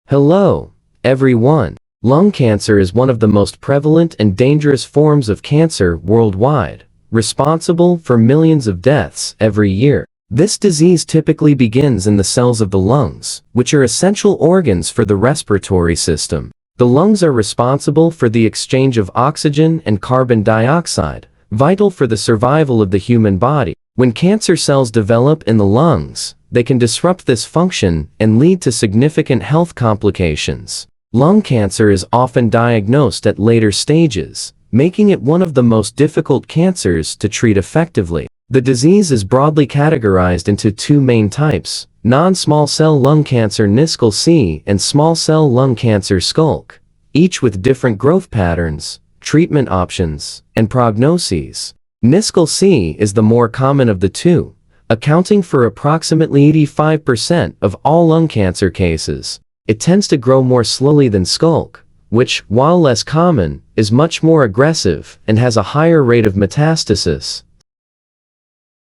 Hello, everyone. Lung cancer is one of the most prevalent and dangerous forms of cancer worldwide, responsible for millions of deaths every year. This disease typically begins in the cells of the lungs, which are essential organs for the respiratory system. The lungs are responsible for the exchange of oxygen and carbon dioxide, vital for the survival of the human body. When cancer cells develop in the lungs, they can disrupt this function and lead to significant health complications. Lung cancer is often diagnosed at later stages, making it one of the most difficult cancers to treat effectively. The disease is broadly categorized into two main types: non-small cell lung cancer (NSCLC) and small cell lung cancer (SCLC), each with different growth patterns, treatment options, and prognoses. NSCLC is the more common of the two, accounting for approximately 85% of all lung cancer cases. It tends to grow more slowly than SCLC, which, while less common, is much more aggressive and has a higher rate of metastasis.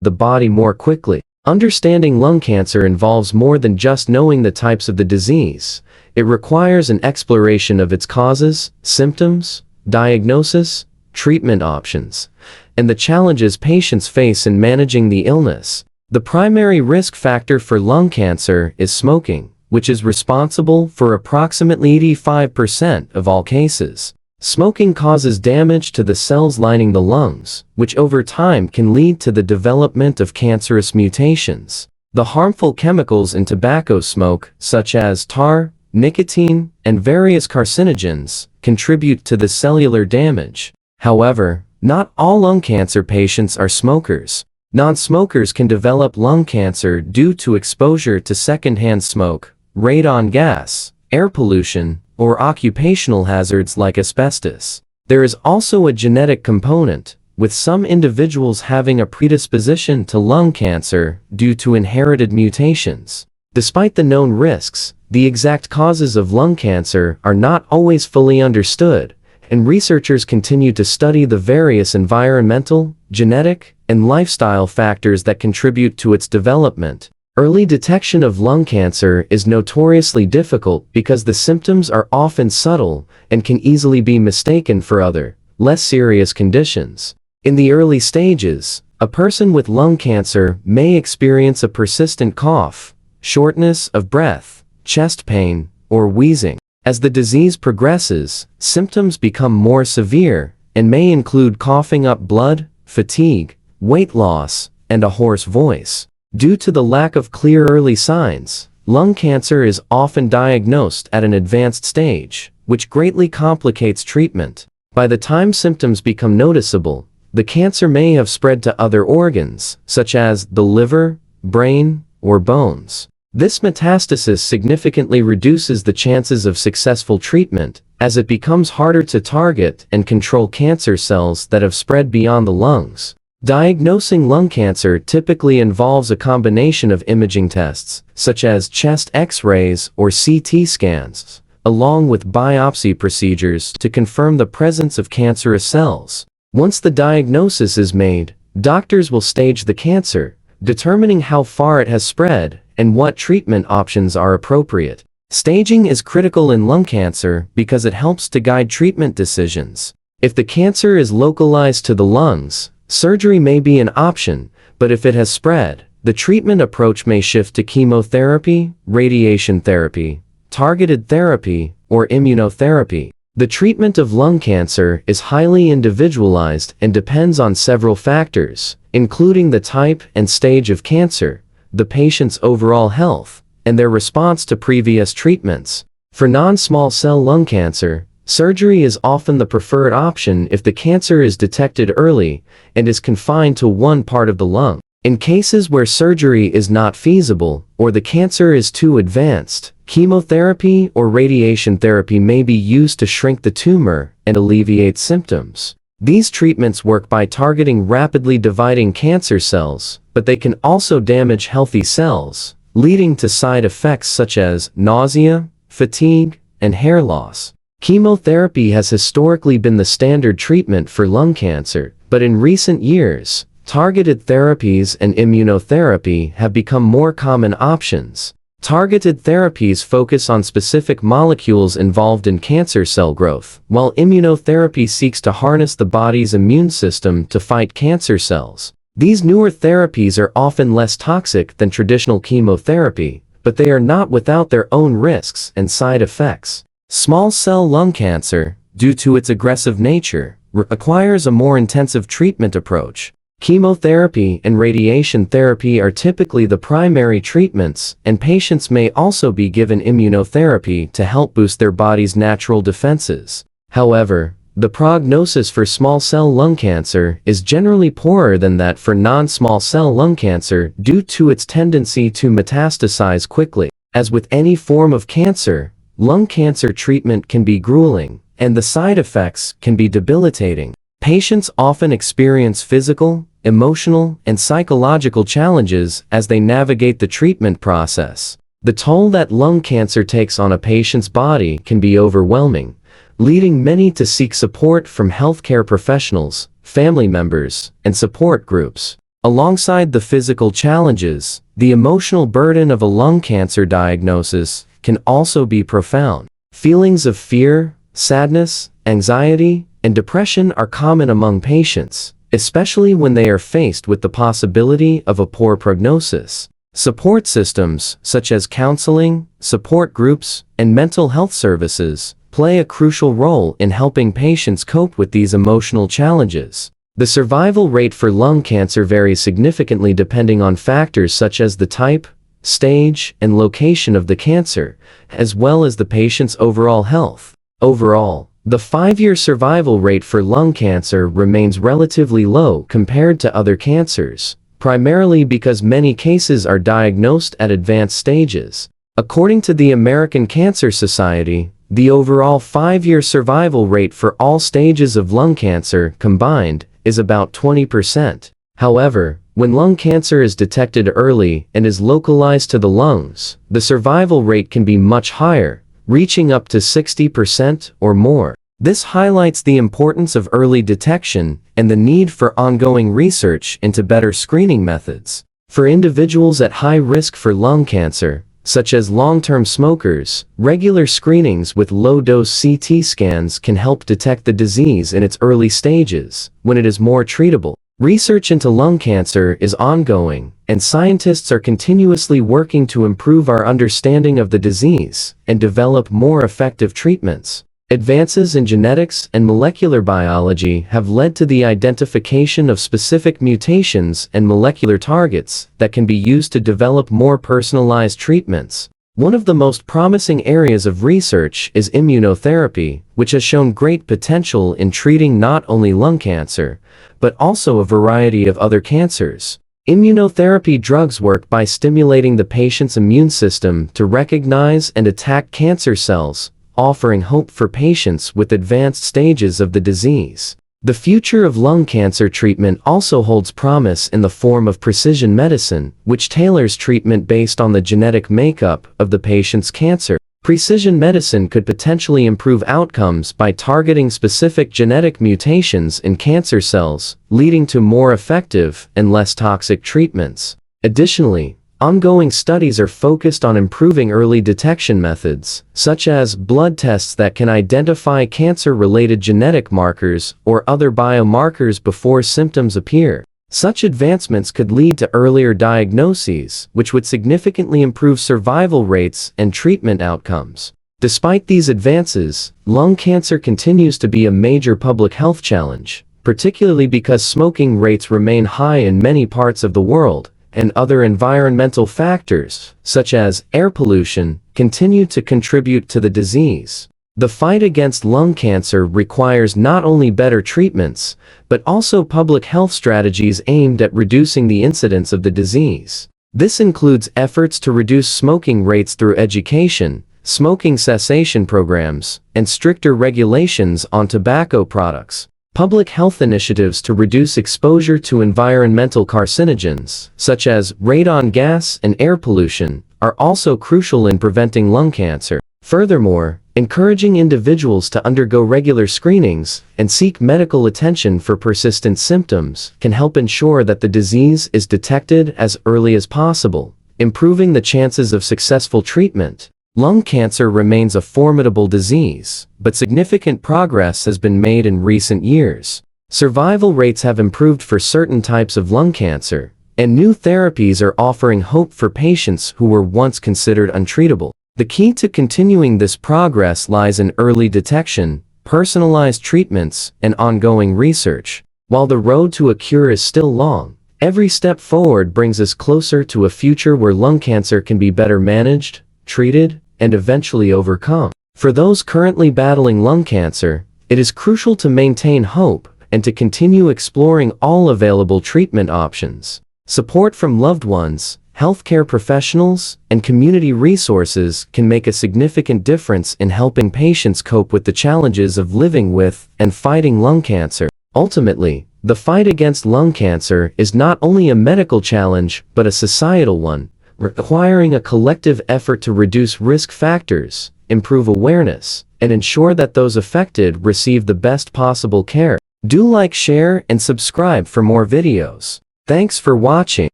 The body more quickly. Understanding lung cancer involves more than just knowing the types of the disease. It requires an exploration of its causes, symptoms, diagnosis, treatment options, and the challenges patients face in managing the illness. The primary risk factor for lung cancer is smoking, which is responsible for approximately 85% of all cases. Smoking causes damage to the cells lining the lungs, which over time can lead to the development of cancerous mutations. The harmful chemicals in tobacco smoke, such as tar, nicotine, and various carcinogens, contribute to the cellular damage. However, not all lung cancer patients are smokers. Non-smokers can develop lung cancer due to exposure to secondhand smoke, radon gas, air pollution, or occupational hazards like asbestos. There is also a genetic component, with some individuals having a predisposition to lung cancer due to inherited mutations. Despite the known risks, the exact causes of lung cancer are not always fully understood, and researchers continue to study the various environmental, genetic, and lifestyle factors that contribute to its development. Early detection of lung cancer is notoriously difficult because the symptoms are often subtle and can easily be mistaken for other, less serious conditions. In the early stages, a person with lung cancer may experience a persistent cough, shortness of breath, chest pain, or wheezing. As the disease progresses, symptoms become more severe and may include coughing up blood, fatigue, weight loss, and a hoarse voice. Due to the lack of clear early signs, lung cancer is often diagnosed at an advanced stage, which greatly complicates treatment. By the time symptoms become noticeable, the cancer may have spread to other organs, such as the liver, brain, or bones. This metastasis significantly reduces the chances of successful treatment, as it becomes harder to target and control cancer cells that have spread beyond the lungs. Diagnosing lung cancer typically involves a combination of imaging tests, such as chest X-rays or CT scans, along with biopsy procedures to confirm the presence of cancerous cells. Once the diagnosis is made, doctors will stage the cancer, determining how far it has spread and what treatment options are appropriate. Staging is critical in lung cancer because it helps to guide treatment decisions. If the cancer is localized to the lungs, surgery may be an option, but if it has spread, the treatment approach may shift to chemotherapy, radiation therapy, targeted therapy, or immunotherapy. The treatment of lung cancer is highly individualized and depends on several factors, including the type and stage of cancer, the patient's overall health, and their response to previous treatments. For non-small cell lung cancer, surgery is often the preferred option if the cancer is detected early and is confined to one part of the lung. In cases where surgery is not feasible or the cancer is too advanced, chemotherapy or radiation therapy may be used to shrink the tumor and alleviate symptoms. These treatments work by targeting rapidly dividing cancer cells, but they can also damage healthy cells, leading to side effects such as nausea, fatigue, and hair loss. Chemotherapy has historically been the standard treatment for lung cancer, but in recent years, targeted therapies and immunotherapy have become more common options. Targeted therapies focus on specific molecules involved in cancer cell growth, while immunotherapy seeks to harness the body's immune system to fight cancer cells. These newer therapies are often less toxic than traditional chemotherapy, but they are not without their own risks and side effects. Small cell lung cancer, due to its aggressive nature, requires a more intensive treatment approach. Chemotherapy and radiation therapy are typically the primary treatments, and patients may also be given immunotherapy to help boost their body's natural defenses. However, the prognosis for small cell lung cancer is generally poorer than that for non-small cell lung cancer due to its tendency to metastasize quickly. As with any form of cancer, lung cancer treatment can be grueling, and the side effects can be debilitating. Patients often experience physical, emotional, and psychological challenges as they navigate the treatment process. The toll that lung cancer takes on a patient's body can be overwhelming, leading many to seek support from healthcare professionals, family members, and support groups. Alongside the physical challenges, the emotional burden of a lung cancer diagnosis can also be profound. Feelings of fear, sadness, anxiety, and depression are common among patients, especially when they are faced with the possibility of a poor prognosis. Support systems, such as counseling, support groups, and mental health services, play a crucial role in helping patients cope with these emotional challenges. The survival rate for lung cancer varies significantly depending on factors such as the type, stage, and location of the cancer, as well as the patient's overall health. Overall, the 5-year survival rate for lung cancer remains relatively low compared to other cancers, primarily because many cases are diagnosed at advanced stages. According to the American Cancer Society, the overall 5-year survival rate for all stages of lung cancer combined is about 20%. However, when lung cancer is detected early and is localized to the lungs, the survival rate can be much higher, reaching up to 60% or more. This highlights the importance of early detection and the need for ongoing research into better screening methods. For individuals at high risk for lung cancer, such as long-term smokers, regular screenings with low-dose CT scans can help detect the disease in its early stages, when it is more treatable. Research into lung cancer is ongoing, and scientists are continuously working to improve our understanding of the disease and develop more effective treatments. Advances in genetics and molecular biology have led to the identification of specific mutations and molecular targets that can be used to develop more personalized treatments. One of the most promising areas of research is immunotherapy, which has shown great potential in treating not only lung cancer, but also a variety of other cancers. Immunotherapy drugs work by stimulating the patient's immune system to recognize and attack cancer cells, offering hope for patients with advanced stages of the disease. The future of lung cancer treatment also holds promise in the form of precision medicine, which tailors treatment based on the genetic makeup of the patient's cancer. Precision medicine could potentially improve outcomes by targeting specific genetic mutations in cancer cells, leading to more effective and less toxic treatments. Additionally, ongoing studies are focused on improving early detection methods, such as blood tests that can identify cancer-related genetic markers or other biomarkers before symptoms appear. Such advancements could lead to earlier diagnoses, which would significantly improve survival rates and treatment outcomes. Despite these advances, lung cancer continues to be a major public health challenge, particularly because smoking rates remain high in many parts of the world, and other environmental factors, such as air pollution, continue to contribute to the disease. The fight against lung cancer requires not only better treatments, but also public health strategies aimed at reducing the incidence of the disease. This includes efforts to reduce smoking rates through education, smoking cessation programs, and stricter regulations on tobacco products. Public health initiatives to reduce exposure to environmental carcinogens, such as radon gas and air pollution, are also crucial in preventing lung cancer. Furthermore, encouraging individuals to undergo regular screenings and seek medical attention for persistent symptoms can help ensure that the disease is detected as early as possible. improving the chances of successful treatment. Lung cancer remains a formidable disease, but significant progress has been made in recent years. Survival rates have improved for certain types of lung cancer, and new therapies are offering hope for patients who were once considered untreatable. The key to continuing this progress lies in early detection, personalized treatments, and ongoing research. While the road to a cure is still long, every step forward brings us closer to a future where lung cancer can be better managed, treated, and eventually overcome. For those currently battling lung cancer, it is crucial to maintain hope and to continue exploring all available treatment options. Support from loved ones, healthcare professionals, and community resources can make a significant difference in helping patients cope with the challenges of living with and fighting lung cancer. Ultimately, the fight against lung cancer is not only a medical challenge but a societal one, requiring a collective effort to reduce risk factors, improve awareness, and ensure that those affected receive the best possible care. Do like, share, and subscribe for more videos. Thanks for watching.